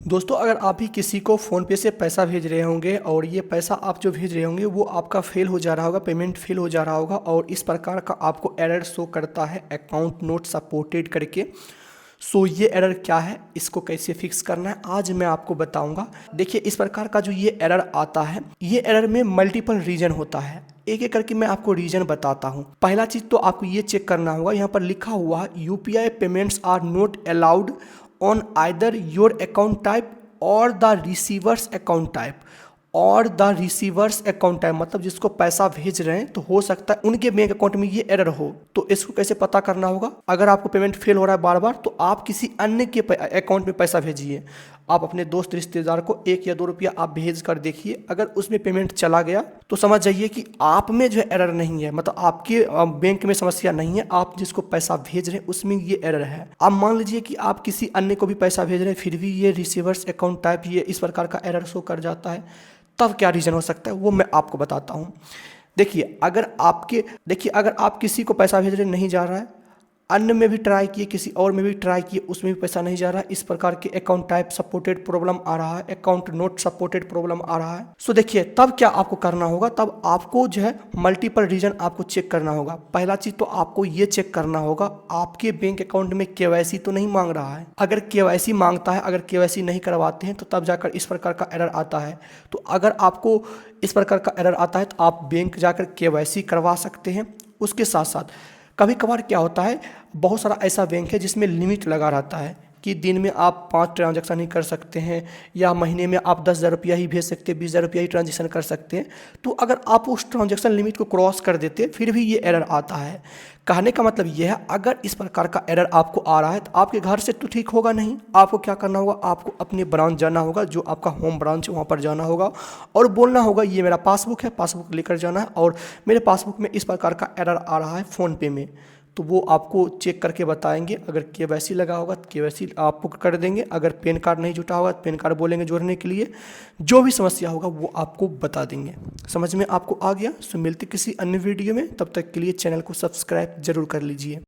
दोस्तों अगर आप भी किसी को फ़ोनपे से पैसा भेज रहे होंगे और ये पैसा आप जो भेज रहे होंगे वो आपका फेल हो जा रहा होगा, पेमेंट फेल हो जा रहा होगा और इस प्रकार का आपको एरर शो करता है अकाउंट नॉट सपोर्टेड करके। सो ये एरर क्या है, इसको कैसे फिक्स करना है, आज मैं आपको बताऊंगा। देखिए इस प्रकार का जो ये एरर आता है, ये एरर में मल्टीपल रीजन होता है। एक एक करके मैं आपको रीजन बताता हूँ। पहला चीज़ तो आपको ये चेक करना होगा, यहाँ पर लिखा हुआ है UPI payments are not allowed on either your account type और द रिसीवर्स अकाउंट टाइप। और द रिसीवर्स अकाउंट टाइप मतलब जिसको पैसा भेज रहे हैं तो हो सकता है उनके बैंक अकाउंट में ये एरर हो। तो इसको कैसे पता करना होगा, अगर आपको पेमेंट फेल हो रहा है बार बार तो आप किसी अन्य के अकाउंट में पैसा भेजिए। आप अपने दोस्त रिश्तेदार को 1 या 2 रुपया आप भेज कर देखिए, अगर उसमें पेमेंट चला गया तो समझ जाइए कि आप में जो है एरर नहीं है, मतलब आपके बैंक में समस्या नहीं है, आप जिसको पैसा भेज रहे हैं उसमें ये एरर है। अब मान लीजिए कि आप किसी अन्य को भी पैसा भेज रहे हैं फिर भी ये रिसीवर्स अकाउंट टाइप ये इस प्रकार का एरर शो कर जाता है, तब क्या रीज़न हो सकता है वो मैं आपको बताता हूँ। देखिए अगर आप किसी को पैसा भेज रहे नहीं जा रहा है, अन्य में भी ट्राई किए, किसी और में भी ट्राई किए, उसमें भी पैसा नहीं जा रहा है, इस प्रकार के अकाउंट टाइप सपोर्टेड प्रॉब्लम आ रहा है, अकाउंट नॉट सपोर्टेड प्रॉब्लम आ रहा है। सो देखिए तब क्या आपको करना होगा, तब आपको जो है मल्टीपल रीजन आपको चेक करना होगा। पहला चीज़ तो आपको ये चेक करना होगा आपके बैंक अकाउंट में केवाईसी तो नहीं मांग रहा है। अगर केवाईसी मांगता है, अगर केवाईसी नहीं करवाते हैं तो तब जाकर इस प्रकार का एरर आता है। तो अगर आपको इस प्रकार का एरर आता है तो आप बैंक जाकर केवाईसी करवा सकते हैं। उसके साथ साथ कभी कभार क्या होता है, बहुत सारा ऐसा बैंक है जिसमें लिमिट लगा रहता है कि दिन में आप 5 ट्रांजैक्शन ही कर सकते हैं या महीने में आप 10,000 रुपया ही भेज सकते हैं, 20,000 रुपया ही ट्रांजैक्शन कर सकते हैं। तो अगर आप उस ट्रांजैक्शन लिमिट को क्रॉस कर देते फिर भी ये एरर आता है। कहने का मतलब यह है, अगर इस प्रकार का एरर आपको आ रहा है तो आपके घर से तो ठीक होगा नहीं। आपको क्या करना होगा, आपको अपने ब्रांच जाना होगा, जो आपका होम ब्रांच है वहाँ पर जाना होगा और बोलना होगा ये मेरा पासबुक है, पासबुक लेकर जाना है और मेरे पासबुक में इस प्रकार का एरर आ रहा है फ़ोनपे में। तो वो आपको चेक करके बताएंगे। अगर केवाईसी लगा होगा तो केवाईसी आपको कर देंगे, अगर पैन कार्ड नहीं जुटा होगा तो पैन कार्ड बोलेंगे जोड़ने के लिए। जो भी समस्या होगा वो आपको बता देंगे। समझ में आपको आ गया? सो मिलते किसी अन्य वीडियो में, तब तक के लिए चैनल को सब्सक्राइब जरूर कर लीजिए।